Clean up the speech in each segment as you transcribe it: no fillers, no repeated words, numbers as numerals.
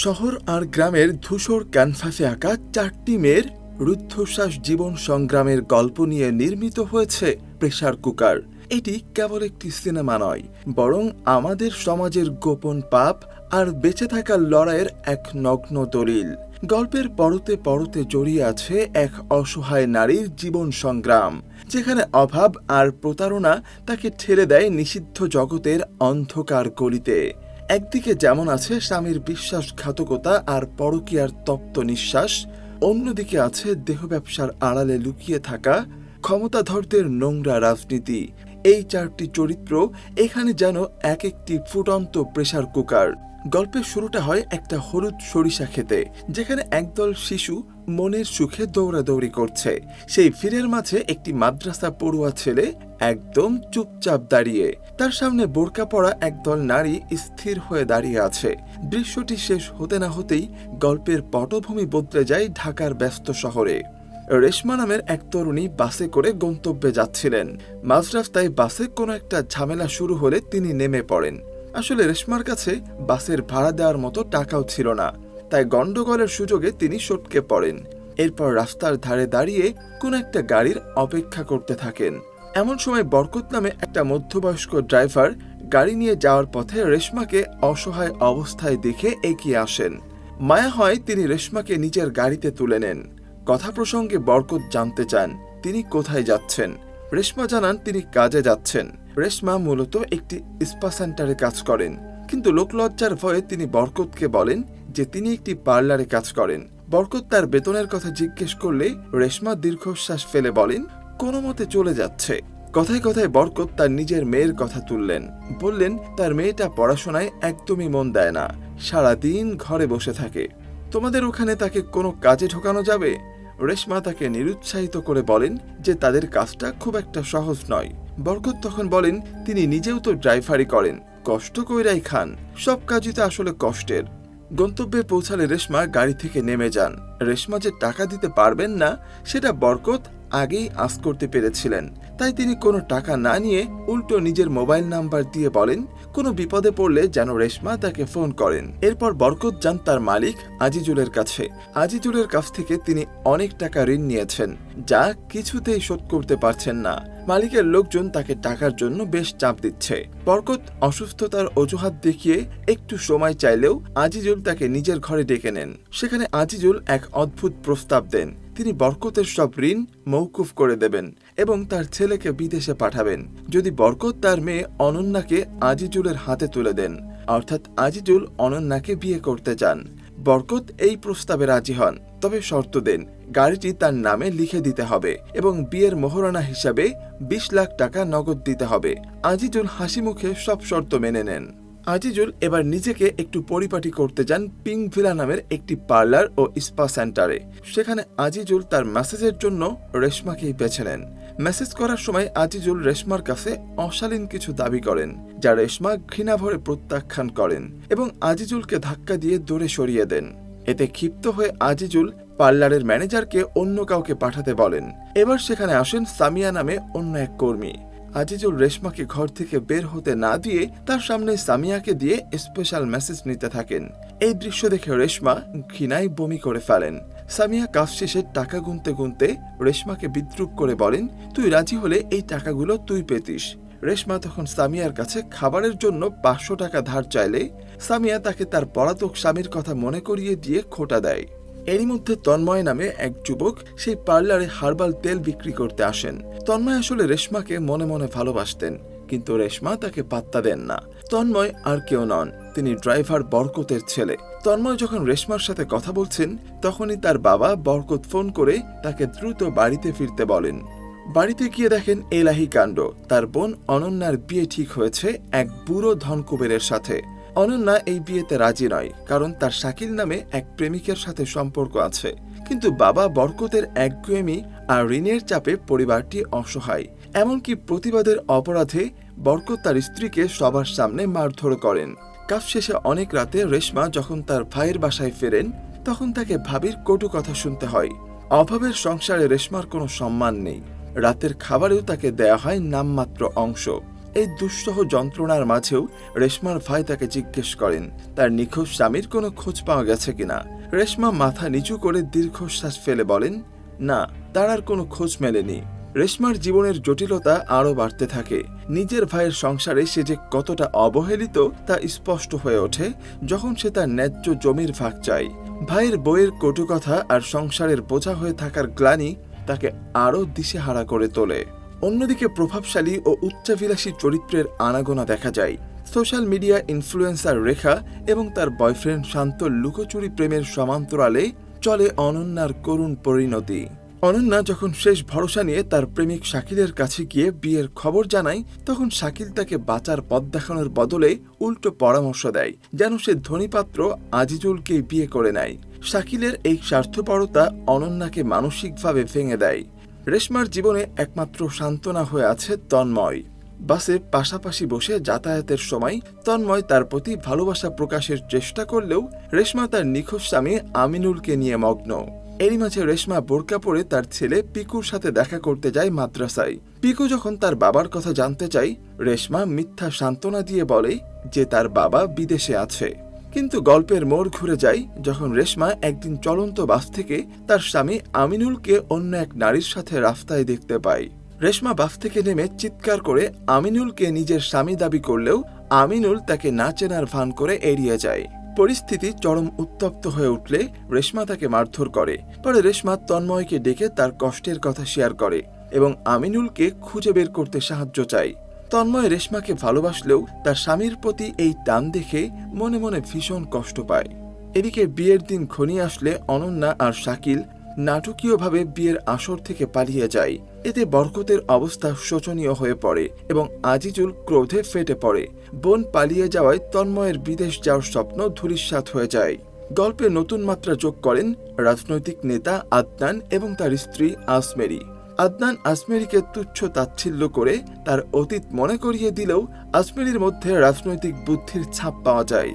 শহর আর গ্রামের ধূসর ক্যানভাসে আঁকা 4টি মেয়ের রুদ্ধশ্বাস জীবন সংগ্রামের গল্প নিয়ে নির্মিত হয়েছে প্রেসার কুকার। এটি কেবল একটি সিনেমা নয়, বরং আমাদের সমাজের গোপন পাপ আর বেঁচে থাকার লড়াইয়ের এক নগ্ন দলিল। গল্পের পরতে পরতে জড়িয়ে আছে এক অসহায় নারীর জীবন সংগ্রাম, যেখানে অভাব আর প্রতারণা তাকে ঠেলে দেয় নিষিদ্ধ জগতের অন্ধকার গলিতে। একদিকে যেমন আছে স্বামীর বিশ্বাসঘাতকতা আর পরকীয়ার তপ্ত নিঃশ্বাস, অন্যদিকে আছে দেহ ব্যবসার আড়ালে লুকিয়ে থাকা ক্ষমতাধরদের নোংরা রাজনীতি। এই 4টি চরিত্র এখানে যেন এক একটি ফুটন্ত প্রেসার কুকার। গল্পের শুরুটা হয় একটা হলুদ সরিষা খেতে, যেখানে একদল শিশু মনের সুখে দৌড়াদৌড়ি করছে। সেই ভিড়ের মাঝে একটি মাদ্রাসা পড়ুয়া ছেলে একদম চুপচাপ দাঁড়িয়ে, তার সামনে বোরকা পরা একদল নারী স্থির হয়ে দাঁড়িয়ে আছে। দৃশ্যটি শেষ হতে না হতেই গল্পের পটভূমি বদলে যায় ঢাকার ব্যস্ত শহরে। রেশমা নামের এক তরুণী বাসে করে গন্তব্যে যাচ্ছিলেন। মাঝ রাস্তায় বাসে কোনো একটা ঝামেলা শুরু হলে তিনি নেমে পড়েন। আসলে রেশমার কাছে বাসের ভাড়া দেওয়ার মতো টাকাও ছিল না, তাই গন্ডগোলের সুযোগে তিনি সটকে পড়েন। এরপর রাস্তার ধারে দাঁড়িয়ে কোন একটা গাড়ির অপেক্ষা করতে থাকেন। এমন সময় বরকত নামে একটা মধ্যবয়স্ক ড্রাইভার গাড়ি নিয়ে যাওয়ার পথে রেশমাকে অসহায় অবস্থায় দেখে এগিয়ে আসেন। মায়া হয় তিনি রেশমাকে নিজের গাড়িতে তুলে নেন। কথা প্রসঙ্গে বরকত জানতে চান তিনি কোথায় যাচ্ছেন। রেশমা জানান তিনি কাজে যাচ্ছেন। রেশমা মূলত একটি স্পা সেন্টারে কাজ করেন, কিন্তু লোকলজ্জার ভয়ে তিনি বরকতকে বলেন যে তিনি একটি পার্লারে কাজ করেন। বরকত তার বেতনের কথা জিজ্ঞেস করলে রেশমা দীর্ঘশ্বাস ফেলে বলেন কোনো মতে চলে যাচ্ছে। কথায় কথায় বরকত তার নিজের মেয়ের কথা তুললেন, বললেন তার মেয়েটা পড়াশোনায় একদমই মন দেয় না, সারাদিন ঘরে বসে থাকে। তোমাদের ওখানে তাকে কোনো কাজে ঢোকানো যাবে? রেশমা তাকে নিরুৎসাহিত করে বলেন যে তাদের কাজটা খুব একটা সহজ নয়। বরকত তখন বলেন তিনি নিজেও তো ড্রাইভারি করেন, কষ্ট কইরাই খান, সব কাজই তো আসলে কষ্টের। গন্তব্যে পৌঁছালে রেশমা গাড়ি থেকে নেমে যান। রেশমা যে টাকা দিতে পারবেন না সেটা বরকত আগেই আঁচ করতে পেরেছিলেন, তাই তিনি কোনো টাকা না নিয়ে উল্টো নিজের মোবাইল নাম্বার দিয়ে বলেন কোনো বিপদে পড়লে যেন রেশমা তাকে ফোন করেন। এরপর বরকত যান তার মালিক আজিজুলের কাছে। আজিজুলের কাছ থেকে তিনি অনেক টাকা ঋণ নিয়েছেন, যা কিছুতেই শোধ করতে পারছেন না। মালিকের লোকজন তাকে টাকার জন্য বেশ চাপ দিচ্ছে। বরকত অসুস্থতার অজুহাত দেখিয়ে একটু সময় চাইলেও আজিজুল তাকে নিজের ঘরে ডেকে নেন। সেখানে আজিজুল এক অদ্ভুত প্রস্তাব দেন। তিনি বরকতের সব ঋণ মওকুফ করে দেবেন এবং তার ছেলেকে বিদেশে পাঠাবেন যদি বরকত তার মেয়ে অনন্যাকে আজিজুলের হাতে তুলে দেন, অর্থাৎ আজিজুল অনন্যাকে বিয়ে করতে চান। বরকত এই প্রস্তাবে রাজি হন, তবে শর্ত দেন গাড়িটি তার নামে লিখে দিতে হবে এবং বিয়ের মোহরানা হিসাবে 20 লাখ টাকা নগদ দিতে হবে। আজিজুল হাসি মুখে সব শর্ত মেনে নেন। আজিজুল এবার নিজেকে একটু পরিপাটি করতে যান পিঙ্ক ভিলা নামের একটি পার্লার ও স্পা সেন্টারে। সেখানে আজিজুল তার মেসেজের জন্য রেশমাকেই বেছে নেন। মেসেজ করার সময় আজিজুল রেশমার কাছে অশালীন কিছু দাবি করেন, যা রেশমা ঘৃণা ভরে প্রত্যাখ্যান করেন এবং আজিজুলকে ধাক্কা দিয়ে দূরে সরিয়ে দেন। এতে ক্ষিপ্ত হয়ে আজিজুল পার্লারের ম্যানেজারকে অন্য কাউকে পাঠাতে বলেন। এবার সেখানে আসেন সামিয়া নামে অন্য এক কর্মী। আজিজুল রেশমাকে ঘর থেকে বের হতে না দিয়ে তার সামনে সামিয়াকে দিয়ে স্পেশাল মেসেজ নিতে থাকেন। এই দৃশ্য দেখে রেশমা ঘৃণায় বমি করে ফেলেন। সামিয়া কাজ শেষে টাকা গুনতে গুনতে রেশমাকে বিদ্রূপ করে বলেন তুই রাজি হলে এই টাকাগুলো তুই পেতিস। রেশমা তখন সামিয়ার কাছে খাবারের জন্য 500 টাকা ধার চাইলে সামিয়া তাকে তার পলাতক স্বামীর কথা মনে করিয়ে দিয়ে খোঁটা দেয়। এরই মধ্যে তন্ময় নামে এক যুবক সেই পার্লারে হার্বাল তেল বিক্রি করতে আসেন। তন্ময় আসলে রেশমাকে মনে মনে ভালোবাসতেন, কিন্তু রেশমা তাকে পাত্তা দেন না। তন্ময় আর কেউ নন, তিনি ড্রাইভার বরকতের ছেলে। তন্ময় যখন রেশমার সাথে কথা বলছেন তখনই তার বাবা বরকত ফোন করে তাকে দ্রুত বাড়িতে ফিরতে বলেন। বাড়িতে গিয়ে দেখেন এলাহি কাণ্ড, তার বোন অনন্যার বিয়ে ঠিক হয়েছে এক বুড়ো ধনকুবেরের সাথে। অনন্যা এই বিয়েতে রাজি নয়, কারণ তার শাকিল নামে এক প্রেমিকের সাথে সম্পর্ক আছে। কিন্তু বাবা বরকতের একগুঁয়েমি আর ঋণের চাপে পরিবারটি অসহায়। এমনকি প্রতিবাদের অপরাধে বরকত তার স্ত্রীকে সবার সামনে মারধর করেন। কাজ শেষে অনেক রাতে রেশমা যখন তার ভাইয়ের বাসায় ফেরেন তখন তাকে ভাবির কটু কথা শুনতে হয়। অভাবের সংসারে রেশমার কোনো সম্মান নেই। রাতের খাবারেও তাকে দেয়া হয় নামমাত্র অংশ। এই দুঃসহ যন্ত্রণার মাঝেও রেশমার ভাই তাকে জিজ্ঞেস করেন তার নিখোঁজ স্বামীর কোনো খোঁজ পাওয়া গেছে কিনা। রেশমা মাথা নিচু করে দীর্ঘশ্বাস ফেলে বলেন, না, তার আর কোনো খোঁজ মেলেনি। রেশমার জীবনের জটিলতা আরও বাড়তে থাকে। নিজের ভাইয়ের সংসারে সে যে কতটা অবহেলিত তা স্পষ্ট হয়ে ওঠে যখন সে তার ন্যায্য জমির ভাগ চায়। ভাইয়ের বইয়ের কটু কথা আর সংসারের বোঝা হয়ে থাকার গ্লানি তাকে আরও দিশেহারা করে তোলে। অন্যদিকে প্রভাবশালী ও উচ্চাভিলাষী চরিত্রের আনাগোনা দেখা যায়। সোশ্যাল মিডিয়া ইনফ্লুয়েন্সার রেখা এবং তার বয়ফ্রেন্ড শান্ত লুকোচুরি প্রেমের সমান্তরালে চলে অনন্যার করুণ পরিণতি। অনন্যা যখন শেষ ভরসা নিয়ে তার প্রেমিক শাকিলের কাছে গিয়ে বিয়ের খবর জানায়, তখন শাকিল তাকে বাঁচার পথ দেখানোর বদলে উল্টো পরামর্শ দেয় যেন সে ধনীপাত্র আজিজুলকে বিয়ে করে নেয়। শাকিলের এই স্বার্থপরতা অনন্যাকে মানসিকভাবে ভেঙে দেয়। রেশমার জীবনে একমাত্র সান্ত্বনা হয়ে আছে তন্ময়। বাসে পাশাপাশি বসে যাতায়াতের সময় তন্ময় তার প্রতি ভালোবাসা প্রকাশের চেষ্টা করলেও রেশমা তার নিখোঁজ স্বামী আমিনুলকে নিয়ে মগ্ন। এরই মাঝে রেশমা বোরকা পরে তার ছেলে পিকুর সাথে দেখা করতে যায় মাদ্রাসায়। পিকু যখন তার বাবার কথা জানতে চায়, রেশমা মিথ্যা সান্ত্বনা দিয়ে বলে যে তার বাবা বিদেশে আছে। কিন্তু গল্পের মোড় ঘুরে যায় যখন রেশমা একদিন চলন্ত বাস থেকে তার স্বামী আমিনুলকে অন্য এক নারীর সাথে রাস্তায় দেখতে পায়। রেশমা বাস থেকে নেমে চিৎকার করে আমিনুলকে নিজের স্বামী দাবি করলেও আমিনুল তাকে না চেনার ভান করে এড়িয়ে যায়। পরিস্থিতি চরম উত্তপ্ত হয়ে উঠলে রেশমা তাকে মারধর করে। পরে রেশমা তন্ময়কে ডেকে তার কষ্টের কথা শেয়ার করে এবং আমিনুলকে খুঁজে বের করতে সাহায্য চায়। তন্ময় রেশমাকে ভালোবাসলেও তার স্বামীর প্রতি এই টান দেখে মনে মনে ভীষণ কষ্ট পায়। এদিকে বিয়ের দিন ঘনিয়ে আসলে অনন্যা আর শাকিল নাটকীয়ভাবে বিয়ের আসর থেকে পালিয়ে যায়। এতে বরকতের অবস্থা শোচনীয় হয়ে পড়ে এবং আজিজুল ক্রোধে ফেটে পড়ে। বোন পালিয়ে যাওয়ায় তন্ময়ের বিদেশ যাওয়ার স্বপ্ন ধূলিসাৎ হয়ে যায়। গল্পে নতুন মাত্রা যোগ করেন রাজনৈতিক নেতা আদনান এবং তার স্ত্রী আসমেরি। আদনান আসমেরিকে তুচ্ছ তাচ্ছিল্য করে তার অতীত মনে করিয়ে দিলেও আসমেরির মধ্যে রাজনৈতিক বুদ্ধির ছাপ পাওয়া যায়।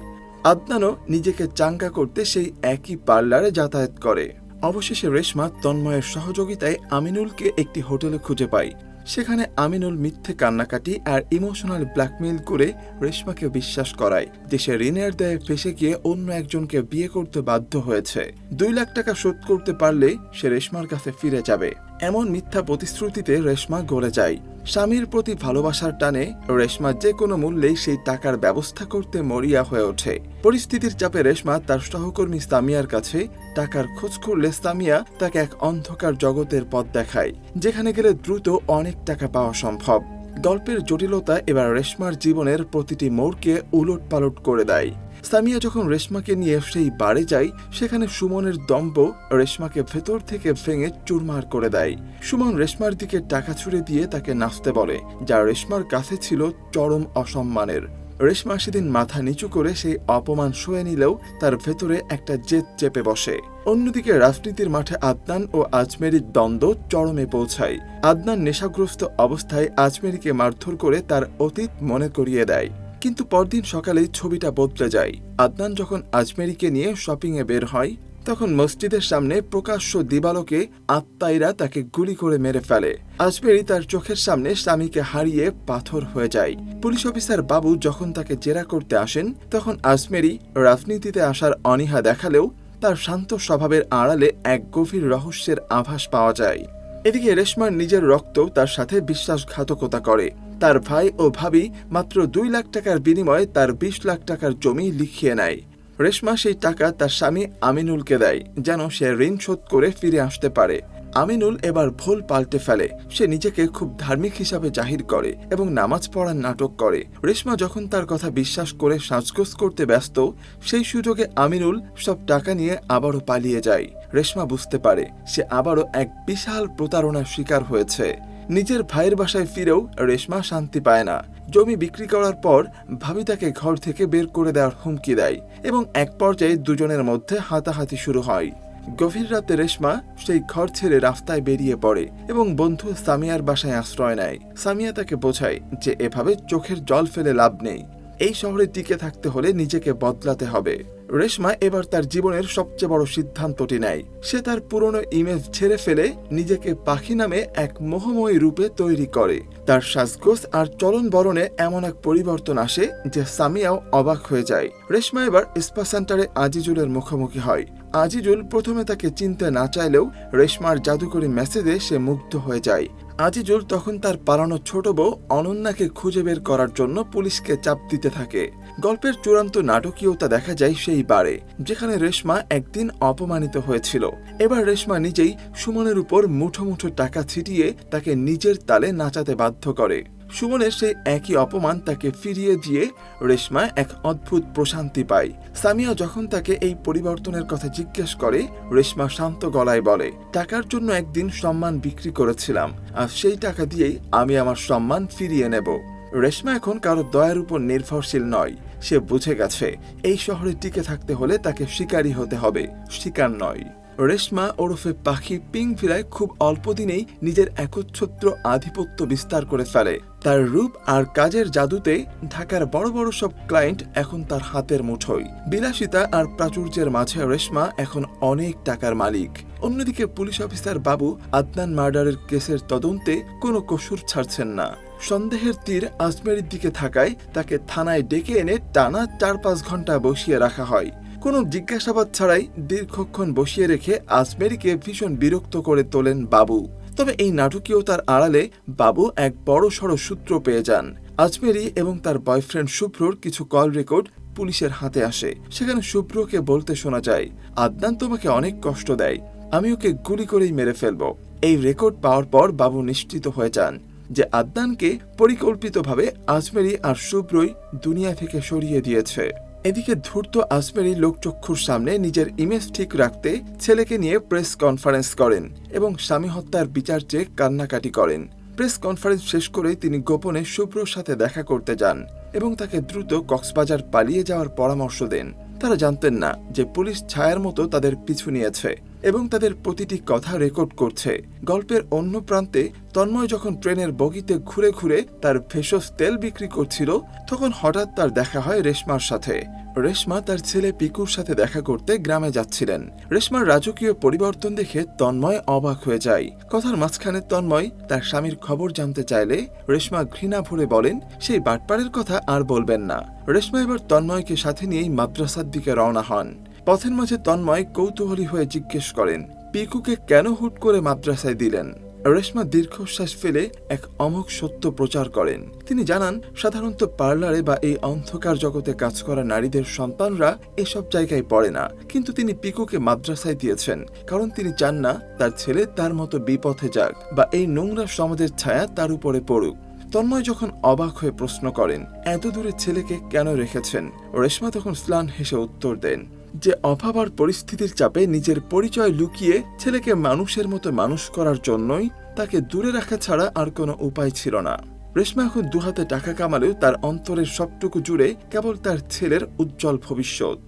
আদনানও নিজেকে চাঙ্গা করতে সেই একই পার্লারে যাতায়াত করে। অবশেষে রেশমা তন্ময়ের সহযোগিতায় আমিনুলকে একটি হোটেলে খুঁজে পায়। সেখানে আমিনুল মিথ্যে কান্নাকাটি আর ইমোশনাল ব্ল্যাকমেইল করে রেশমাকে বিশ্বাস করায় যে সে ঋণের দায়ে ফেঁসে গিয়ে অন্য একজনকে বিয়ে করতে বাধ্য হয়েছে। 2 লাখ টাকা শোধ করতে পারলে সে রেশমার কাছে ফিরে যাবে। এমন মিথ্যা প্রতিশ্রুতিতে রেশমা গলে যায়। স্বামীর প্রতি ভালোবাসার টানে রেশমা যে কোনো মূল্যেই সেই টাকার ব্যবস্থা করতে মরিয়া হয়ে ওঠে। পরিস্থিতির চাপে রেশমা তার সহকর্মী সামিয়ার কাছে টাকার খোঁজ করলে সামিয়া তাকে এক অন্ধকার জগতের পথ দেখায়, যেখানে গেলে দ্রুত অনেক টাকা পাওয়া সম্ভব। গল্পের জটিলতা এবার রেশমার জীবনের প্রতিটি মোড়কে উলটপালট করে দেয়। সামিয়া যখন রেশমাকে নিয়ে সেই বাড়ি যায়, সেখানে সুমনের দম্ভ রেশমাকে ভেতর থেকে ভেঙে চুরমার করে দেয়। সুমন রেশমার দিকে টাকা ছুড়ে দিয়ে তাকে নাচতে বলে, যা রেশমার কাছে ছিল চরম অসম্মানের। রেশমা সেদিন মাথা নিচু করে সেই অপমান সয়ে নিলেও তার ভেতরে একটা জেদ চেপে বসে। অন্যদিকে রাজনীতির মাঠে আদনান ও আজমেরির দ্বন্দ্ব চরমে পৌঁছায়। আদনান নেশাগ্রস্ত অবস্থায় আজমেরিকে মারধর করে তার অতীত মনে করিয়ে দেয়। কিন্তু পরদিন সকালেই ছবিটা বদলে যায়। আদনান যখন আজমেরিকে নিয়ে শপিংয়ে বের হয়, তখন মসজিদের সামনে প্রকাশ্য দিবালোকে আত্মাইরা তাকে গুলি করে মেরে ফেলে। আজমেরি তার চোখের সামনে স্বামীকে হারিয়ে পাথর হয়ে যায়। পুলিশ অফিসার বাবু যখন তাকে জেরা করতে আসেন, তখন আজমেরি রাজনীতিতে আসার অনীহা দেখালেও তার শান্ত স্বভাবের আড়ালে এক গভীর রহস্যের আভাস পাওয়া যায়। এদিকে রেশমার নিজের রক্ত তার সাথে বিশ্বাসঘাতকতা করে। তার ভাই ও ভাবি মাত্র 2 লাখ টাকার বিনিময়ে তার 20 লাখ টাকার জমি লিখিয়ে নেয়। রেশমা সেই টাকা তার স্বামী আমিনুলকে দেয় যেন সে ঋণ শোধ করে ফিরে আসতে পারে। আমিনুল এবার ভুল পাল্টে ফেলে। সে নিজেকে খুব ধার্মিক হিসাবে জাহির করে এবং নামাজ পড়ার নাটক করে। রেশমা যখন তার কথা বিশ্বাস করে সাজগোজ করতে ব্যস্ত, সেই সুযোগে আমিনুল সব টাকা নিয়ে আবারও পালিয়ে যায়। রেশমা বুঝতে পারে সে আবারও এক বিশাল প্রতারণার শিকার হয়েছে। নিজের ভাইয়ের বাসায় ফিরেও রেশমা শান্তি পায় না। জমি বিক্রি করার পর ভাবি তাকে ঘর থেকে বের করে দেওয়ার হুমকি দেয় এবং এক পর্যায়ে দুজনের মধ্যে হাতাহাতি শুরু হয়। গভীর রাতে রেশমা সেই ঘর ছেড়ে রাস্তায় বেরিয়ে পড়ে এবং বন্ধু সামিয়ার বাসায় আশ্রয় নেয়। সামিয়া তাকে বোঝায় যে এভাবে চোখের জল ফেলে লাভ নেই। এই শহরে টিকে থাকতে হলে নিজেকে বদলাতে হবে। রেশমা এবার তার জীবনের সবচেয়ে বড় সিদ্ধান্তটি নেয়। সে তার পুরনো ইমেজ ছেড়ে ফেলে নিজেকে পাখি নামে এক মোহময়ী রূপে তৈরি করে। তার সাজগোজ আর চলন বরণে এমন এক পরিবর্তন আসে যে সামিয়াও অবাক হয়ে যায়। রেশমা এবার স্পা সেন্টারে আজিজুলের মুখোমুখি হয়। আজিজুল প্রথমে তাকে চিনতে না চাইলেও রেশমার জাদুকরী মেসেজে সে মুগ্ধ হয়ে যায়। আজিজুল তখন তার পালানো ছোট বউ অনন্যাকে খুঁজে বের করার জন্য পুলিশকে চাপ দিতে থাকে। গল্পের চূড়ান্ত নাটকীয়তা দেখা যায় সেই বারে যেখানে রেশমা একদিন অপমানিত হয়েছিল। এবার রেশমা নিজেই সুমনের উপর মুঠো মুঠো টাকা ছিটিয়ে তাকে নিজের তালে নাচাতে বাধ্য করে। সুমনের সেই একই অপমান তাকে ফিরিয়ে দিয়ে রেশমা এক অদ্ভুত প্রশান্তি পায়। সামিয়া যখন তাকে এই পরিবর্তনের কথা জিজ্ঞেস করে, রেশমা শান্ত গলায় বলে, টাকার জন্য একদিন সম্মান বিক্রি করেছিলাম, আর সেই টাকা দিয়েই আমি আমার সম্মান ফিরিয়ে নেব। রেশমা এখন কারো দয়ার উপর নির্ভরশীল নয়। সে বুঝে গেছে এই শহরে টিকে থাকতে হলে তাকে শিকারী হতে হবে, শিকার নয়। রেশমা ওরফে পাখি পিঙ্কভিলায় খুব অল্প দিনেই নিজের একচ্ছত্র আধিপত্য বিস্তার করে ফেলে। তার রূপ আর কাজের জাদুতে ঢাকার বড় বড় সব ক্লায়েন্ট এখন তার হাতের মুঠোয়। বিলাসিতা আর প্রাচুর্যের মাঝে রেশমা এখন অনেক টাকার মালিক। অন্যদিকে পুলিশ অফিসার বাবু আদনান মার্ডারের কেসের তদন্তে কোনো কসুর ছাড়ছেন না। সন্দেহের তীর আজমেরির দিকে থাকায় তাকে থানায় ডেকে এনে টানা 4-5 ঘন্টা বসিয়ে রাখা হয়। কোনো জিজ্ঞাসাবাদ ছাড়াই দীর্ঘক্ষণ বসিয়ে রেখে আজমেরিকে ভীষণ বিরক্ত করে তোলেন বাবু। তবে এই নাটকীয়তার আড়ালে বাবু এক বড়সড় সূত্র পেয়ে যান। আজমেরি এবং তার বয়ফ্রেন্ড শুভ্রর কিছু কল রেকর্ড পুলিশের হাতে আসে। সেখানে শুভ্রকে বলতে শোনা যায়, আদনান তোমাকে অনেক কষ্ট দেয়, আমি ওকে গুলি করেই মেরে ফেলব। এই রেকর্ড পাওয়ার পর বাবু নিশ্চিত হয়ে যান যে আদনানকে পরিকল্পিতভাবে আজমেরি আর শুভ্রই দুনিয়া থেকে সরিয়ে দিয়েছে। এদিকে ধূর্ত আজমেরি লোকচক্ষুর সামনে নিজের ইমেজ ঠিক রাখতে ছেলেকে নিয়ে প্রেস কনফারেন্স করেন এবং স্বামী হত্যার বিচার চেয়ে কান্নাকাটি করেন। প্রেস কনফারেন্স শেষ করেই তিনি গোপনে শুভ্রর সাথে দেখা করতে যান এবং তাকে দ্রুত কক্সবাজার পালিয়ে যাওয়ার পরামর্শ দেন। তারা জানতেন না যে পুলিশ ছায়ার মতো তাদের পিছু নিয়েছে এবং তাদের প্রতিটি কথা রেকর্ড করছে। গল্পের অন্য প্রান্তে তন্ময় যখন ট্রেনের বগিতে ঘুরে ঘুরে তার ভেষজ তেল বিক্রি করছিল, তখন হঠাৎ তার দেখা হয় রেশমার সাথে। রেশমা তার ছেলে পিকুর সাথে দেখা করতে গ্রামে যাচ্ছিলেন। রেশমার রাজকীয় পরিবর্তন দেখে তন্ময় অবাক হয়ে যায়। কথার মাঝখানে তন্ময় তার স্বামীর খবর জানতে চাইলে রেশমা ঘৃণা ভরে বলেন সেই বাটপাড়ের কথা আর বলবেন না। রেশমা এবার তন্ময়কে সাথে নিয়েই মাদ্রাসার দিকে রওনা হন। পথের মাঝে তন্ময় কৌতূহলী হয়ে জিজ্ঞেস করেন, পিকুকে কেন হুট করে মাদ্রাসায় দিলেন? রেশমা দীর্ঘশ্বাস ফেলে এক অমোঘ সত্য প্রচার করেন। তিনি জানান সাধারণত পার্লারে বা এই অন্ধকার জগতে কাজ করা নারীদের সন্তানরা এসব জায়গায় পড়ে না, কিন্তু তিনি পিকুকে মাদ্রাসায় দিয়েছেন কারণ তিনি চান না তার ছেলে তার মতো বিপথে যাক বা এই নোংরা সমাজের ছায়া তার উপরে পড়ুক। তন্ময় যখন অবাক হয়ে প্রশ্ন করেন এত দূরে ছেলেকে কেন রেখেছেন, রেশমা তখন স্লান হেসে উত্তর দেন যে অভাব আর পরিস্থিতির চাপে নিজের পরিচয় লুকিয়ে ছেলেকে মানুষের মতো মানুষ করার জন্যই তাকে দূরে রাখা ছাড়া আর কোনো উপায় ছিল না। রেশমা এখন দুহাতে টাকা কামালেও তার অন্তরের সবটুকু জুড়ে কেবল তার ছেলের উজ্জ্বল ভবিষ্যৎ।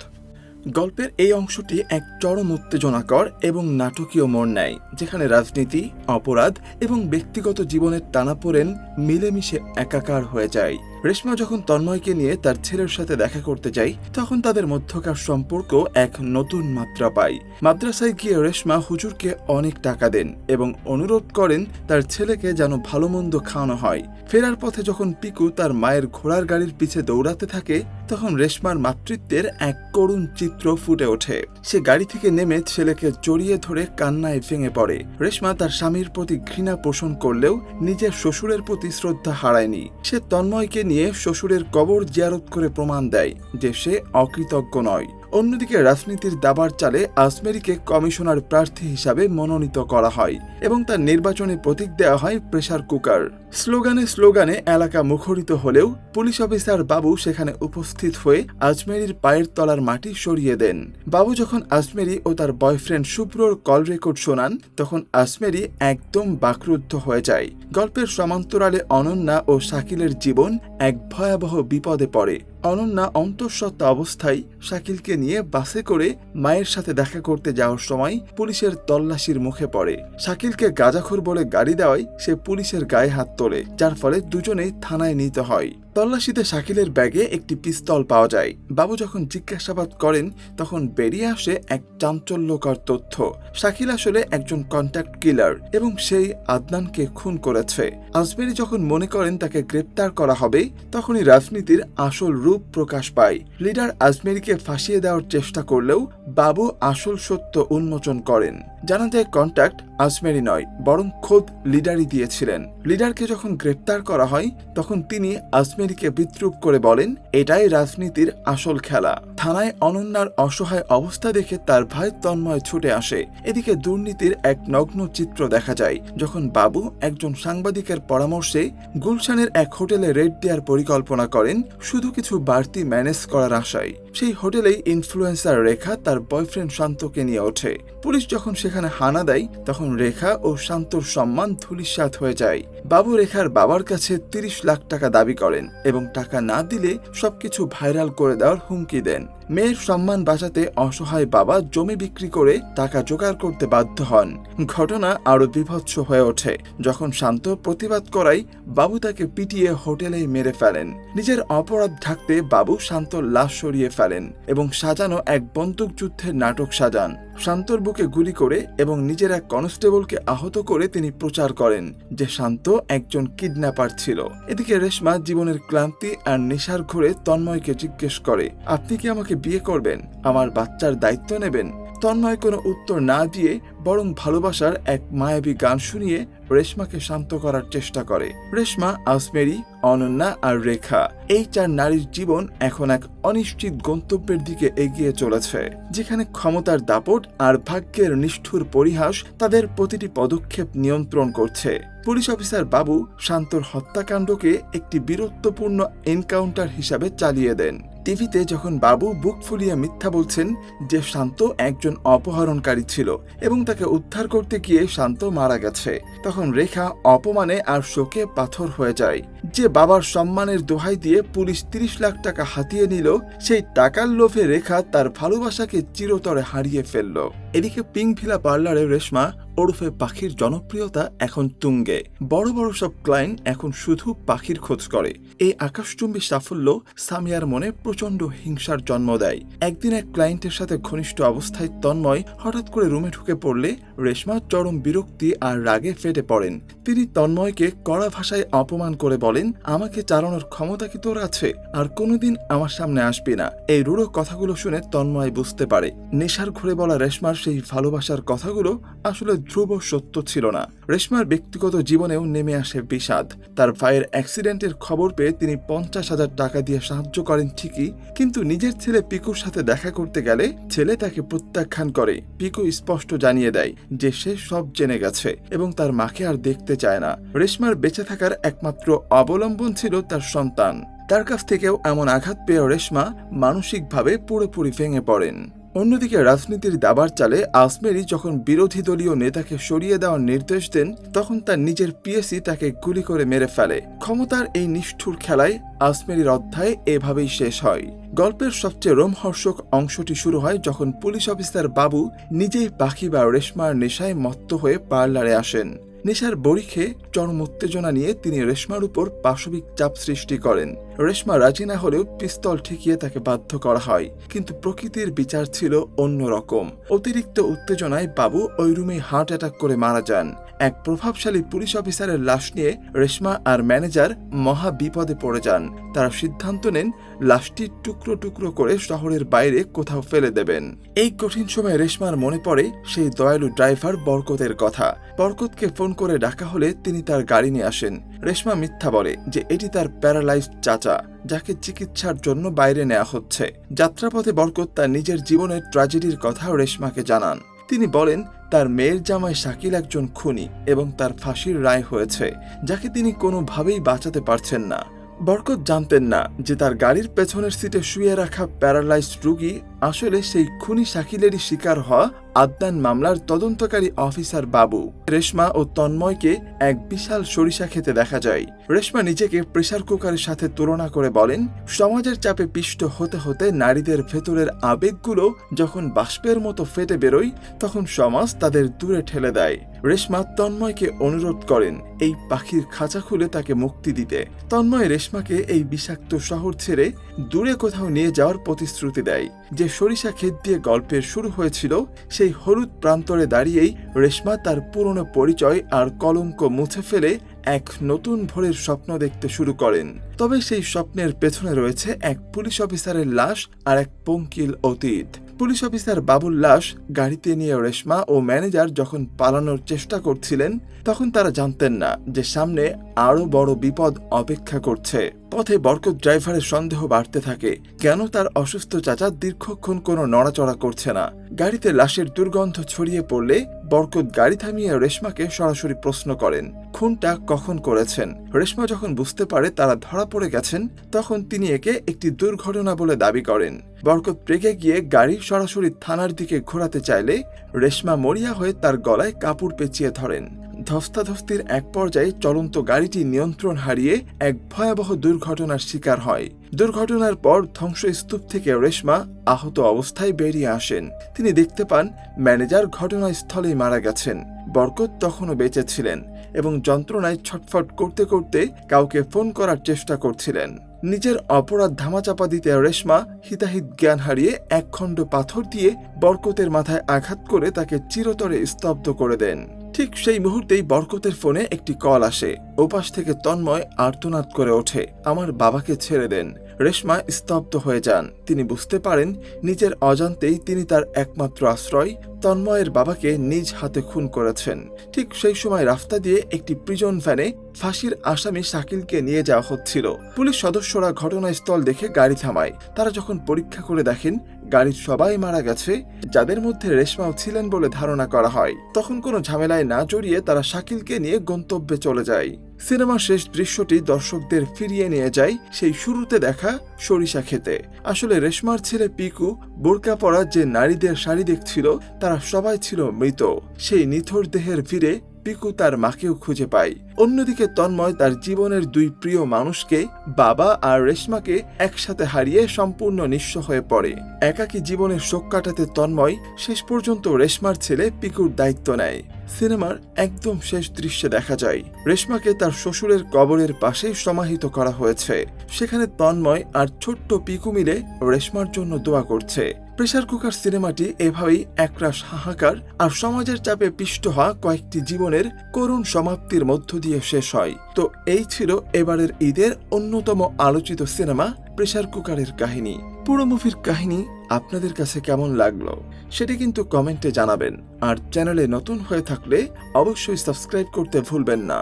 গল্পের এই অংশটি এক চরম উত্তেজনাকর এবং নাটকীয় মোড় নেয়, যেখানে রাজনীতি, অপরাধ এবং ব্যক্তিগত জীবনের টানাপোড়েন মিলেমিশে একাকার হয়ে যায়। রেশমা যখন তন্ময়কে নিয়ে তার ছেলের সাথে দেখা করতে যায়, তখন তাদের মধ্যকার সম্পর্ক এক নতুন মাত্রা পায়। মাদ্রাসায় গিয়ে রেশমা হুজুরকে অনেক টাকা দেন এবং অনুরোধ করেন তার ছেলেকে যেন ভালো মন্দ খাওয়ানো হয়। ফেরার পথে যখন পিকু তার মায়ের ঘোড়ার গাড়ির পিছে দৌড়াতে থাকে, তখন রেশমার মাতৃত্বের এক করুণ চিত্র ফুটে ওঠে। সে গাড়ি থেকে নেমে ছেলেকে জড়িয়ে ধরে কান্নায় ভেঙে পড়ে। রেশমা তার স্বামীর প্রতি ঘৃণা পোষণ করলেও নিজের শ্বশুরের প্রতি শ্রদ্ধা হারায়নি। সে তন্ময়কে নিয়ে শ্বশুরের কবর জিয়ারত করে প্রমাণ দেয় যে সে অকৃতজ্ঞ নয়। অন্যদিকে রাজনীতির দাবার চালে আজমেরিকে কমিশনার প্রার্থী হিসাবে মনোনীত করা হয় এবং তার নির্বাচনে প্রতীক দেওয়া হয় প্রেসার কুকার। স্লোগানে স্লোগানে এলাকা মুখরিত হলেও পুলিশ অফিসার বাবু সেখানে উপস্থিত হয়ে আজমেরির পায়ের তলার মাটি সরিয়ে দেন। বাবু যখন আজমেরি ও তার বয়ফ্রেন্ড শুভ্রর কল রেকর্ড শোনান, তখন আজমেরি একদম বাকরুদ্ধ হয়ে যায়। গল্পের সমান্তরালে অনন্যা ও শাকিলের জীবন এক ভয়াবহ বিপদে পড়ে। অনন্যা অন্তঃসত্ত্বা অবস্থায় শাকিলকে নিয়ে বাসে করে মায়ের সাথে দেখা করতে যাওয়ার সময় পুলিশের তল্লাশির মুখে পড়ে। শাকিলকে গাঁজাখোর বলে গাড়ি দেওয়ায় সে পুলিশের গায়ে হাত তোলে, যার ফলে দুজনেই থানায় নিতে হয়। তল্লাশিতে শাকিলের ব্যাগে একটি পিস্তল পাওয়া যায়। বাবু যখন জিজ্ঞাসাবাদ করেন তখন বেরিয়ে আসে এক চাঞ্চল্যকর তথ্য। শাকিল আসলে একজন কন্ট্যাক্ট কিলার এবং সেই আদনানকে খুন করেছে। আজমেরি যখন মনে করেন তাকে গ্রেপ্তার করা হবে তখনই রাজনীতির আসল রূপ প্রকাশ পায়। লিডার আজমেরিকে ফাঁসিয়ে দেওয়ার চেষ্টা করলেও বাবু আসল সত্য উন্মোচন করেন। জানা যায় কন্ট্যাক্ট আজমেরি নয়, বরং খোদ লিডারই দিয়েছিলেন। লিডারকে যখন গ্রেপ্তার করা হয় তখন তিনি আজমেরিকে বিদ্রূপ করে বলেন, এটাই রাজনীতির আসল খেলা। থানায় অনন্যার অসহায় অবস্থা দেখে তার ভাই তন্ময় ছুটে আসে। এদিকে দুর্নীতির এক নগ্ন চিত্র দেখা যায় যখন বাবু একজন সাংবাদিকের পরামর্শে গুলশানের এক হোটেলে রেড দেওয়ার পরিকল্পনা করেন শুধু কিছু বাড়তি ম্যানেজ করার আশায়। সেই হোটেলেই ইনফ্লুয়েন্সার রেখা তার বয়ফ্রেন্ড শান্তকে নিয়ে ওঠে। পুলিশ যখন সেখানে হানা দেয় তখন রেখা ও শান্তর সম্মান ধূলিসাৎ হয়ে যায়। বাবু রেখার বাবার কাছে 30 লাখ টাকা দাবি করেন এবং টাকা না দিলে সবকিছু ভাইরাল করে দেওয়ার হুমকি দেন। মেয়ের সম্মান বাঁচাতে অসহায় বাবা জমি বিক্রি করে টাকা জোগাড় করতে বাধ্য হন। ঘটনা আরো বিভৎস হয়ে ওঠে যখন শান্ত প্রতিবাদ করায় বাবু তাকে পিটিয়ে হোটেলেই মেরে ফেলেন। নিজের অপরাধ ঢাকতে বাবু শান্তর লাশ সরিয়ে ফেলেন এবং সাজানো এক বন্দুকযুদ্ধের নাটক সাজান। শান্তর বুকে গুলি করে এবং নিজের এক কনস্টেবলকে আহত করে তিনি প্রচার করেন যে শান্ত একজন কিডন্যাপার ছিল। এদিকে রেশমা জীবনের ক্লান্তি আর নেশার ঘোরে তন্ময়কে জিজ্ঞেস করে, আপনি কি আমাকে বিয়ে করবেন? আমার বাচ্চার দায়িত্ব নেবেন? তন্ময় কোনো উত্তর না দিয়ে বরং ভালোবাসার এক মায়াবী গান শুনিয়ে রেশমাকে শান্ত করার চেষ্টা করে। রেশমা, আজমেরি, অনন্যা আর রেখা, এই 4 নারীর জীবন এখন এক অনিশ্চিত গন্তব্যের দিকে এগিয়ে চলেছে, যেখানে ক্ষমতার দাপট আর ভাগ্যের নিষ্ঠুর পরিহাস তাদের প্রতিটি পদক্ষেপ নিয়ন্ত্রণ করছে। পুলিশ অফিসার বাবু শান্তর হত্যাকাণ্ডকে একটি বীরত্বপূর্ণ এনকাউন্টার হিসাবে চালিয়ে দেন। টিভিতে যখন বাবু বুক ফুলিয়ে মিথ্যা বলছেন যে শান্ত একজন অপহরণকারী ছিল এবং তাকে উদ্ধার করতে গিয়ে শান্ত মারা গেছে, তখন রেখা অপমানে আর শোকে পাথর হয়ে যায়। যে বাবার সম্মানের দোহাই দিয়ে পুলিশ 30 লাখ টাকা হাতিয়ে নিল, সেই টাকার লোভে রেখা তার ভালোবাসাকে চিরতরে হারিয়ে ফেলল। এদিকে পিঙ্ক ভিলা পার্লারে রেশমা ওরফে পাখির জনপ্রিয়তা এখন তুঙ্গে। বড় বড় সব ক্লায়েন্ট এখন শুধু পাখির খোঁজ করে। এই আকাশচুম্বী সাফল্য সামিয়ার মনে প্রচন্ড হিংসার জন্ম দেয়। একদিন এক ক্লায়েন্টের সাথে ঘনিষ্ঠ অবস্থায় তন্ময় হঠাৎ করে রুমে ঢুকে পড়লে রেশমা চরম বিরক্তি আর রাগে ফেটে পড়েন। তিনি তন্ময়কে কড়া ভাষায় অপমান করে বলেন, আমাকে চালানোর ক্ষমতা কি তোর আছে? আর কোনোদিন আমার সামনে আসবি না। এই রূঢ় কথাগুলো শুনে তন্ময় বুঝতে পারে নেশার ঘুরে বলা রেশমার সেই ভালোবাসার কথাগুলো আসলে ধ্রুব সত্য ছিল না। রেশমার ব্যক্তিগত জীবনেও নেমে আসে বিষাদ। তার ভাইয়ের অ্যাক্সিডেন্টের খবর পেয়ে তিনি 50,000 টাকা দিয়ে সাহায্য করেন ঠিকই, কিন্তু নিজের ছেলে পিকুর সাথে দেখা করতে গেলে ছেলে তাকে প্রত্যাখ্যান করে। পিকু স্পষ্ট জানিয়ে দেয় যে সে সব জেনে গেছে এবং তার মাকে আর দেখতে চায় না। রেশমার বেঁচে থাকার একমাত্র অবলম্বন ছিল তার সন্তান। তার কাছ থেকেও এমন আঘাত পেয়ে রেশমা মানসিকভাবে পুরোপুরি ভেঙে পড়েন। অন্যদিকে রাজনীতির দাবার চালে আজমেরি যখন বিরোধী দলীয় নেতাকে সরিয়ে দেওয়ার নির্দেশ দেন তখন তার নিজের পিএসি তাকে গুলি করে মেরে ফেলে। ক্ষমতার এই নিষ্ঠুর খেলায় আজমেরির অধ্যায় এভাবেই শেষ হয়। গল্পের সবচেয়ে রোমহর্ষক অংশটি শুরু হয় যখন পুলিশ অফিসার বাবু নিজেই পাখি বা রেশমার নেশায় মত্ত হয়ে পার্লারে আসেন। নেশার বড়ি খেয়ে চরম উত্তেজনা নিয়ে তিনি রেশমার উপর পাশবিক চাপ সৃষ্টি করেন। রেশমা রাজি না হলেও পিস্তল ঠেকিয়ে তাকে বাধ্য করা হয়, কিন্তু প্রকৃতির বিচার ছিল অন্যরকম। অতিরিক্ত উত্তেজনায় বাবু ওই রুমে হার্ট অ্যাটাক করে মারা যান। এক প্রভাবশালী পুলিশ অফিসারের লাশ নিয়ে রেশমা আর ম্যানেজার মহা বিপদে পড়ে যান। তারা সিদ্ধান্ত নেন লাশটি টুকরো টুকরো করে শহরের বাইরে কোথাও ফেলে দেবেন। এই কঠিন সময় রেশমার মনে পড়ে সেই দয়ালু ড্রাইভার বরকতের কথা। বরকতকে ফোন করে ডাকা হলে তিনি তার গাড়ি নিয়ে আসেন। রেশমা মিথ্যা বলে যে এটি তার প্যারালাইজড চাচা, যাকে চিকিৎসার জন্য বাইরে নেওয়া হচ্ছে। যাত্রাপথে বরকত তার নিজের জীবনের ট্র্যাজেডির কথা রেশমাকে জানান। তিনি বলেন তার মেয়ের জামাই শাকিল একজন খুনি এবং তার ফাঁসির রায় হয়েছে, যাকে তিনি কোনোভাবেই বাঁচাতে পারছেন না। বরকত জানতেন না যে তার গাড়ির পেছনের সিটে শুয়ে রাখা প্যারালাইজড রোগী আসলে সেই খুনি শাকিলেরই শিকার হওয়া আদনান মামলার তদন্তকারী অফিসার বাবু। রেশমা ও তন্ময়কে এক বিশাল সরিষা খেতে দেখা যায়। রেশমা নিজেকে প্রেসার কুকারের সাথে তুলনা করে বলেন, সমাজের চাপে পিষ্ট হতে হতে নারীদের ভেতরের আবেগগুলো যখন বাষ্পের মতো ফেটে বেরোয় তখন সমাজ তাদের দূরে ঠেলে দেয়। রেশমা তন্ময়কে অনুরোধ করেন এই পাখির খাঁচা খুলে তাকে মুক্তি দিতে। তন্ময় রেশমাকে এই বিষাক্ত শহর ছেড়ে দূরে কোথাও নিয়ে যাওয়ার প্রতিশ্রুতি দেয়। যে সরিষা ক্ষেত দিয়ে গল্পের শুরু হয়েছিল সেই হলুদ প্রান্তরে দাঁড়িয়েই রেশমা তার পুরনো পরিচয় আর কলঙ্ক মুছে ফেলে এক নতুন ভোরের স্বপ্ন দেখতে শুরু করেন। তবে সেই স্বপ্নের পেছনে রয়েছে এক পুলিশ অফিসারের লাশ আর এক পঙ্কিল অতীত। পুলিশ অফিসার বাবুর লাশ গাড়িতে নিয়ে রেশমা ও ম্যানেজার যখন পালানোর চেষ্টা করছিলেন তখন তারা জানতেন না যে সামনে আরো বড় বিপদ অপেক্ষা করছে। পথে বরকত ড্রাইভারের সন্দেহ বাড়তে থাকে, কেন তার অসুস্থ চাচা দীর্ঘক্ষণ কোনো নড়াচড়া করছে না। গাড়িতে লাশের দুর্গন্ধ ছড়িয়ে পড়লে বরকত গাড়ি থামিয়ে রেশমাকে সরাসরি প্রশ্ন করেন খুনটা কখন করেছেন। রেশমা যখন বুঝতে পারে তারা ধরা পড়ে গেছেন তখন তিনি একে একটি দুর্ঘটনা বলে দাবি করেন। বরকত রেগে গিয়ে গাড়ি সরাসরি থানার দিকে ঘোরাতে চাইলে রেশমা মরিয়া হয়ে তার গলায় কাপড় পেঁচিয়ে ধরেন। ধস্তাধস্তির এক পর্যায়ে চলন্ত গাড়িটি নিয়ন্ত্রণ হারিয়ে এক ভয়াবহ দুর্ঘটনার শিকার হয়। দুর্ঘটনার পর ধ্বংসস্তূপ থেকে রেশমা আহত অবস্থায় বেরিয়ে আসেন। তিনি দেখতে পান ম্যানেজার ঘটনাস্থলেই মারা গেছেন। বরকত তখনও বেঁচে ছিলেন এবং যন্ত্রণায় ছটফট করতে করতে কাউকে ফোন করার চেষ্টা করছিলেন। নিজের অপরাধ ধামাচাপা দিতে রেশমা হিতাহিত জ্ঞান হারিয়ে এক খণ্ড পাথর দিয়ে বরকতের মাথায় আঘাত করে তাকে চিরতরে স্তব্ধ করে দেন। ঠিক সেই মুহূর্তেই বরকতের ফোনে একটি কল আসে। ওপাশ থেকে তন্ময় আর্তনাদ করে ওঠে, আমার বাবাকে ছেড়ে দেন। রেশমা স্তব্ধ হয়ে যান। তিনি বুঝতে পারেন নিজের অজান্তেই তিনি তার একমাত্র আশ্রয় তন্ময়ের বাবাকে নিজ হাতে খুন করেছেন। ঠিক সেই সময় রাস্তা দিয়ে একটি প্রিজন ভ্যানে ফাঁসির আসামি শাকিলকে নিয়ে যাওয়া হচ্ছিল। পুলিশ সদস্যরা ঘটনাস্থল দেখে গাড়ি থামায়। তারা যখন পরীক্ষা করে দেখেন গাড়ির সবাই মারা গেছে, যাদের মধ্যে রেশমাও ছিলেন বলে ধারণা করা হয়, তখন কোনো ঝামেলায় না জড়িয়ে তারা শাকিলকে নিয়ে গন্তব্যে চলে যায়। সিনেমার শেষ দৃশ্যটি দর্শকদের ফিরিয়ে নিয়ে যায় সেই শুরুতে দেখা সরিষা খেতে। আসলে রেশমার ছেলে পিকু বোরকা পরা যে নারীদের শাড়ি দেখছিল তারা সবাই ছিল মৃত। সেই নিথর দেহের ভিড়ে পিকু তার মাকেও খুঁজে পায়। অন্যদিকে তন্ময় তার জীবনের দুই প্রিয় মানুষকে, বাবা আর রেশমাকে একসাথে হারিয়ে সম্পূর্ণ নিঃস্ব হয়ে পড়ে। একাকী জীবনের শোক কাটাতে তন্ময় শেষ পর্যন্ত রেশমার ছেলে পিকুর দায়িত্ব নেয়। সিনেমার একদম শেষ দৃশ্যে দেখা যায় রেশমাকে তার শ্বশুরের কবরের পাশেই সমাহিত করা হয়েছে। সেখানে তন্ময় আর ছোট্ট পিকু মিলে রেশমার জন্য দোয়া করছে। প্রেসার কুকার সিনেমাটি এভাবেই একরাশ হাহাকার আর সমাজের চাপে পিষ্ট হওয়া কয়েকটি জীবনের করুণ সমাপ্তির মধ্য দিয়ে শেষ হয়। তো এই ছিল এবারের ঈদের অন্যতম আলোচিত সিনেমা প্রেসার কুকারের কাহিনী। পুরো মুভির কাহিনী আপনাদের কাছে কেমন লাগলো সেটি কিন্তু কমেন্টে জানাবেন। আর চ্যানেলে নতুন হয়ে থাকলে অবশ্যই সাবস্ক্রাইব করতে ভুলবেন না।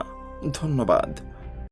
ধন্যবাদ।